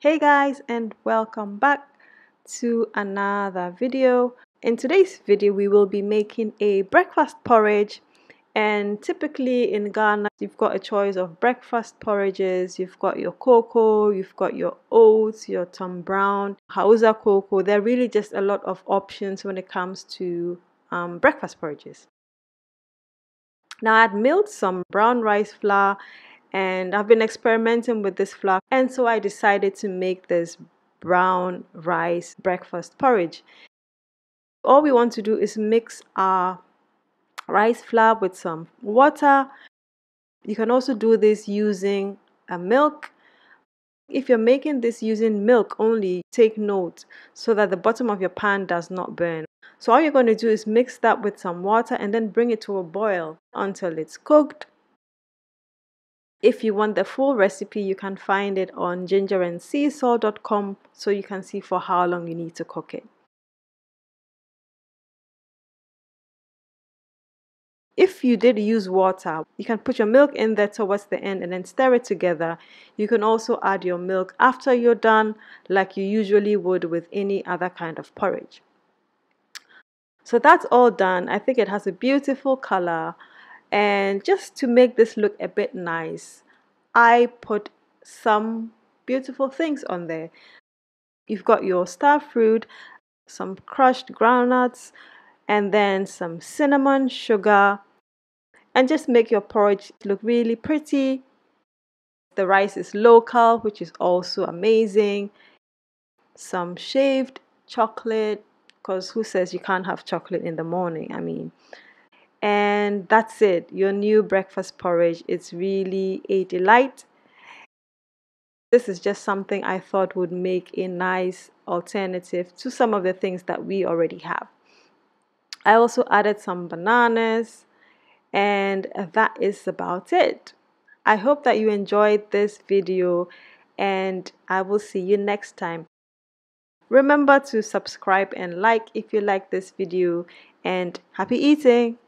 Hey guys, and welcome back to another video. In today's video we will be making a breakfast porridge, and typically in Ghana you've got a choice of breakfast porridges. You've got your cocoa, you've got your oats, your Tom Brown, Hausa cocoa. There are really just a lot of options when it comes to breakfast porridges. Now I'd milled some brown rice flour, and I've been experimenting with this flour, and so I decided to make this brown rice breakfast porridge. All we want to do is mix our rice flour with some water. You can also do this using a milk. If you're making this using milk only, take note so that the bottom of your pan does not burn. So all you're going to do is mix that with some water and then bring it to a boil until it's cooked. If you want the full recipe, you can find it on gingerandseasalt.com so you can see for how long you need to cook it. If you did use water, you can put your milk in there towards the end and then stir it together. You can also add your milk after you're done, like you usually would with any other kind of porridge. So that's all done. I think it has a beautiful color, and just to make this look a bit nice, I put some beautiful things on there. You've got your star fruit, some crushed groundnuts, and then some cinnamon, sugar, and just make your porridge look really pretty. The rice is local, which is also amazing. Some shaved chocolate, because who says you can't have chocolate in the morning? And that's it, your new breakfast porridge. It's really a delight. This is just something I thought would make a nice alternative to some of the things that we already have. I also added some bananas, and that is about it. I hope that you enjoyed this video, and I will see you next time. Remember to subscribe and like if you like this video, and happy eating!